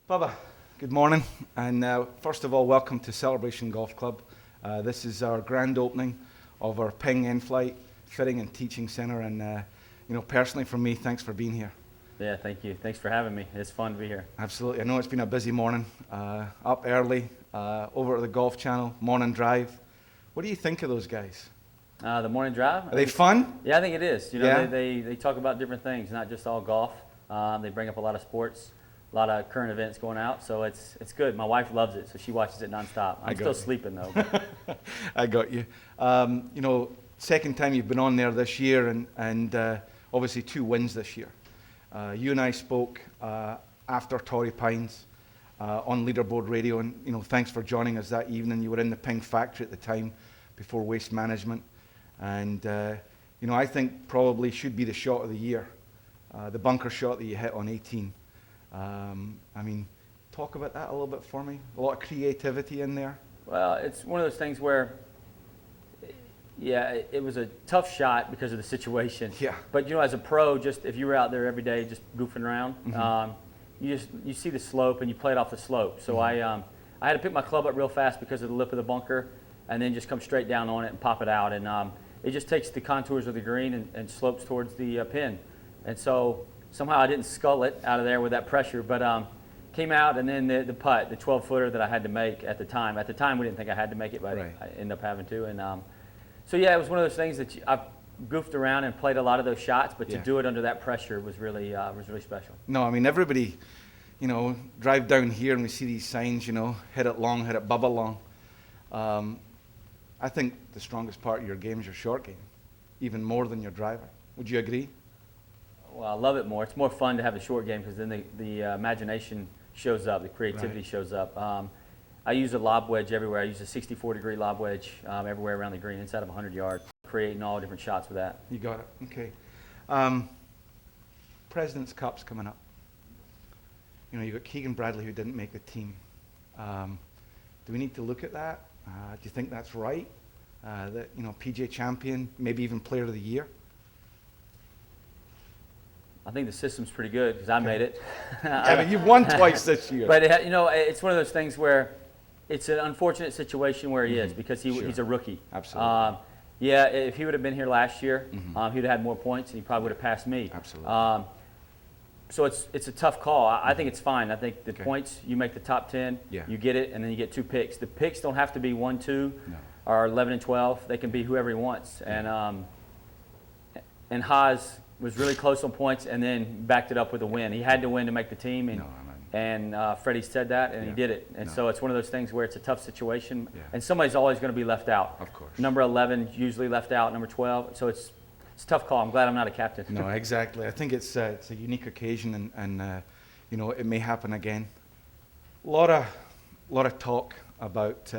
Bubba, good morning, and first of all, welcome to Celebration Golf Club. This is our grand opening of our Ping in-flight fitting and teaching center, and personally for me, thanks for being here. Yeah, thank you. Thanks for having me. It's fun to be here. Absolutely. I know it's been a busy morning, up early, over at the Golf Channel, morning drive. What do you think of those guys? The morning drive? Are they fun? Yeah, I think it is. Yeah. They talk about different things, not just all golf. They bring up a lot of sports, a lot of current events going out, so it's good. My wife loves it, so she watches it nonstop. I'm still sleeping though. I got you. Second time you've been on there this year, and obviously 2 wins this year. You and I spoke after Torrey Pines on Leaderboard Radio, and thanks for joining us that evening. You were in the Ping factory at the time, before Waste Management, and I think probably should be the shot of the year, the bunker shot that you hit on 18. Talk about that a little bit for me. A lot of creativity in there. Well, it's one of those things where, yeah, it was a tough shot because of the situation. Yeah. But as a pro, just if you were out there every day just goofing around, you see the slope and you play it off the slope. So I had to pick my club up real fast because of the lip of the bunker, and then just come straight down on it and pop it out. And it just takes the contours of the green and slopes towards the pin. And so somehow I didn't scull it out of there with that pressure, but came out, and then the putt, the 12-footer that I had to make at the time. At the time, we didn't think I had to make it, but right. I ended up having to. And so yeah, it was one of those things that I've goofed around and played a lot of those shots, but to do it under that pressure was really special. No, everybody, drive down here and we see these signs, hit it long, hit it Bubba long. I think the strongest part of your game is your short game, even more than your driver. Would you agree? Well, I love it more. It's more fun to have the short game because then the imagination shows up, the creativity shows up. I use a lob wedge everywhere. I use a 64-degree lob wedge everywhere around the green, inside of 100 yards, creating all different shots with that. You got it. Okay. President's Cup's coming up. You got Keegan Bradley, who didn't make the team. Do we need to look at that? Do you think that's right? That PGA champion, maybe even Player of the Year? I think the system's pretty good because I made it. Yeah, but you've won twice this year. But it's one of those things where it's an unfortunate situation where he is because he's a rookie. Absolutely. Yeah, if he would have been here last year, he would have had more points and he probably would have passed me. Absolutely. So it's a tough call. I think it's fine. I think the points, you make the top 10, you get it, and then you get 2 picks. The picks don't have to be 1, 2, or 11 and 12. They can be whoever he wants. And Haas was really close on points and then backed it up with a win. He had to win to make the team, and Freddie said that, and he did it. And so it's one of those things where it's a tough situation, and somebody's always going to be left out. Of course. Number 11 usually left out, number 12. So it's a tough call. I'm glad I'm not a captain. No, exactly. I think it's a unique occasion, and it may happen again. A lot of talk about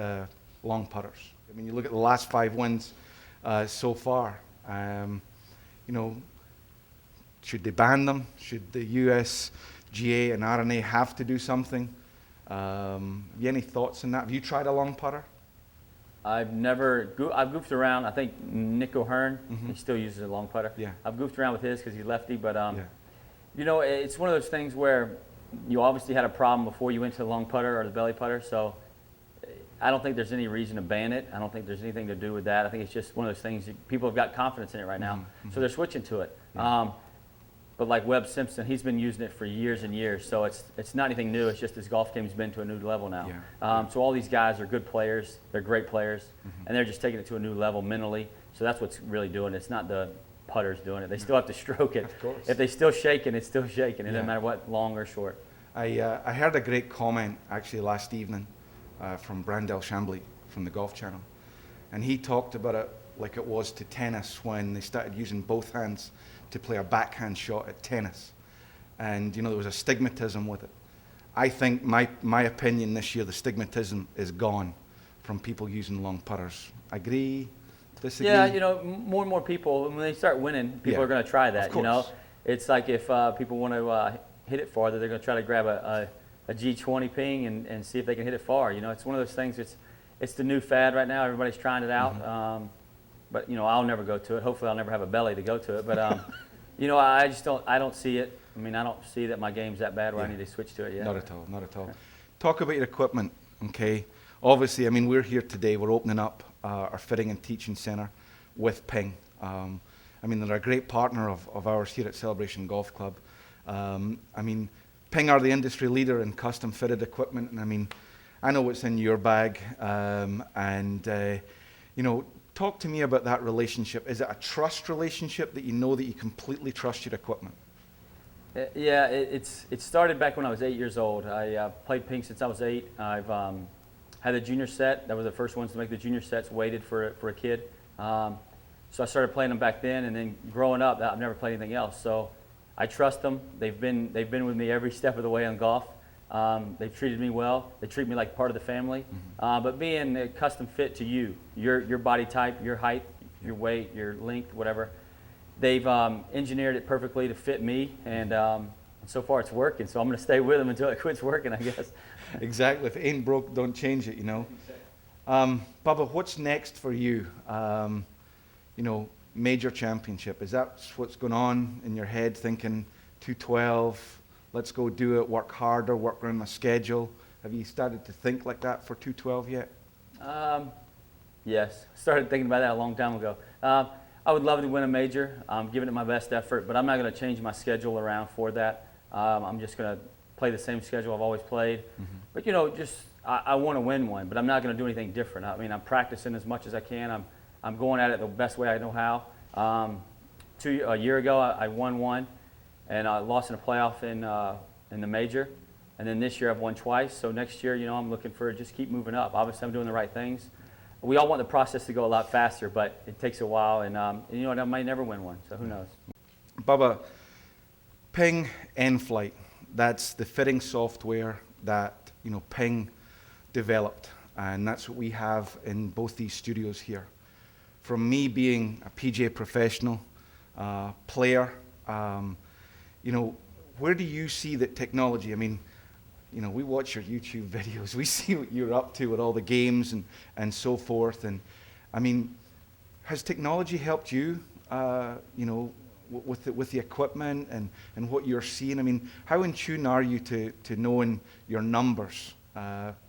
long putters. You look at the last 5 wins so far. Should they ban them? Should the USGA and RNA have to do something? Have you any thoughts on that? Have you tried a long putter? I've goofed around. I think Nick O'Hearn, he still uses a long putter. Yeah. I've goofed around with his because he's lefty, but it's one of those things where you obviously had a problem before you went to the long putter or the belly putter, so I don't think there's any reason to ban it. I don't think there's anything to do with that. I think it's just one of those things, people have got confidence in it right now, so they're switching to it. Yeah. But like Webb Simpson, he's been using it for years and years, so it's not anything new. It's just his golf game's been to a new level now. Yeah. So all these guys are good players. They're great players, and they're just taking it to a new level mentally. So that's what's really doing it. It's not the putters doing it. They still have to stroke it. Of course. If they're still shaking, it's still shaking. It doesn't matter what, long or short. I heard a great comment actually last evening from Brandel Chambly from the Golf Channel, and he talked about it like it was to tennis when they started using both hands to play a backhand shot at tennis, and there was a stigmatism with it. I think my opinion this year, the stigmatism is gone from people using long putters. Agree? Disagree? Yeah, more and more people, when they start winning, people are going to try that. Of course. It's like if people want to hit it farther, they're going to try to grab a G20 ping and see if they can hit it far. It's one of those things. It's the new fad right now. Everybody's trying it out. But I'll never go to it. Hopefully, I'll never have a belly to go to it. But I don't see it. I mean, I don't see that my game's that bad where I need to switch to it yet. Not at all, not at all. Talk about your equipment, okay? Obviously, I mean, we're here today. We're opening up our fitting and teaching center with Ping. I mean, they're a great partner of ours here at Celebration Golf Club. I mean, Ping are the industry leader in custom fitted equipment, and I mean, I know what's in your bag, you know, talk to me about that relationship. Is it a trust relationship that you know that you completely trust your equipment? Yeah, it started back when I was 8 years old. I played Ping since I was 8. I've had a junior set. That was the first ones to make the junior sets, weighted for a kid. So I started playing them back then, and then growing up, I've never played anything else. So I trust them. They've been with me every step of the way on golf. They've treated me well. They treat me like part of the family. But being a custom fit to you, your body type, your height, your weight, your length, whatever, they've engineered it perfectly to fit me, and so far it's working. So I'm going to stay with them until it quits working, I guess. Exactly. If it ain't broke, don't change it, you know. Bubba, what's next for you? You know, major championship. Is that what's going on in your head, thinking 212, let's go do it, work harder, work around my schedule? Have you started to think like that for 212 yet? Yes. Started thinking about that a long time ago. I would love to win a major. I'm giving it my best effort, but I'm not going to change my schedule around for that. I'm just going to play the same schedule I've always played. But, you know, just I want to win one, but I'm not going to do anything different. I mean, I'm practicing as much as I can. I'm going at it the best way I know how. A year ago, I won one, and I lost in a playoff in the major. And then this year, I've won twice. So next year, you know, I'm looking for just keep moving up. Obviously, I'm doing the right things. We all want the process to go a lot faster, but it takes a while, and you know, I might never win one, so who knows. Bubba, Ping N-Flight, that's the fitting software that, you know, Ping developed, and that's what we have in both these studios here. From me being a PGA professional, player, you know, where do you see that technology? I mean, you know, we watch your YouTube videos. We see what you're up to with all the games and so forth. And I mean, has technology helped you, you know, with the equipment and what you're seeing? I mean, how in tune are you to knowing your numbers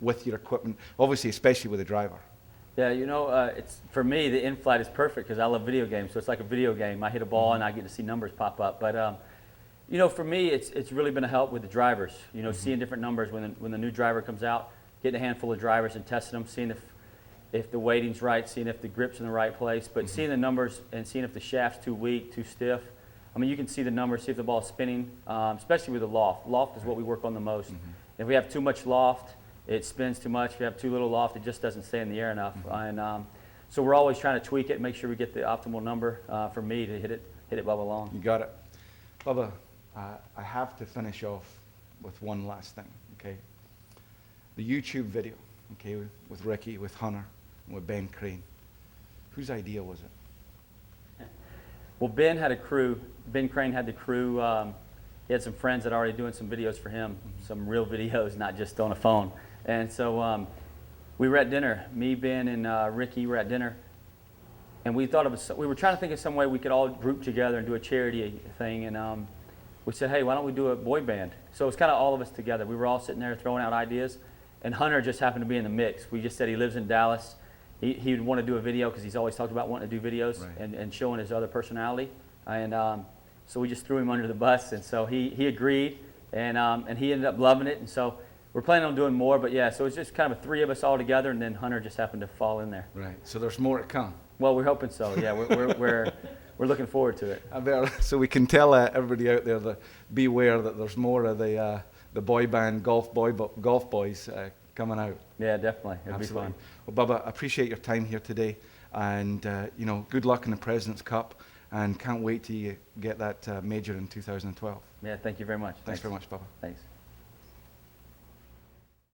with your equipment? Obviously, especially with a driver. Yeah, you know, it's for me the in-flight is perfect because I love video games. So it's like a video game. I hit a ball and I get to see numbers pop up. But you know, for me, it's really been a help with the drivers. You know, seeing different numbers when the new driver comes out, getting a handful of drivers and testing them, seeing if the weighting's right, seeing if the grip's in the right place. But seeing the numbers and seeing if the shaft's too weak, too stiff. I mean, you can see the numbers, see if the ball's spinning, especially with the loft. Loft is what we work on the most. If we have too much loft, it spins too much. If we have too little loft, it just doesn't stay in the air enough. And so we're always trying to tweak it, make sure we get the optimal number for me to hit it Bubba long. You got it. Bubba, I have to finish off with one last thing, okay? The YouTube video, okay, with Ricky, with Hunter, and with Ben Crane. Whose idea was it? Well, Ben had a crew. Ben Crane had the crew. He had some friends that are already doing some videos for him, some real videos, not just on a phone. And so we were at dinner. Me, Ben, and Ricky were at dinner. And we thought we were trying to think of some way we could all group together and do a charity thing. And we said, hey, why don't we do a boy band? So it was kind of all of us together. We were all sitting there throwing out ideas. And Hunter just happened to be in the mix. We just said he lives in Dallas. He would want to do a video because he's always talked about wanting to do videos and showing his other personality. And so we just threw him under the bus. And so he agreed. And he ended up loving it. And so we're planning on doing more. But yeah, so it's just kind of three of us all together. And then Hunter just happened to fall in there. Right. So there's more to come. Well, we're hoping so. Yeah, we're looking forward to it. So we can tell everybody out there beware that there's more of the boy band golf boys coming out. Yeah, definitely. It'll Absolutely. be fun. Well, Bubba, I appreciate your time here today, and you know, good luck in the President's Cup, and can't wait till you get that major in 2012. Yeah, thank you very much. Thanks very much, Bubba. Thanks.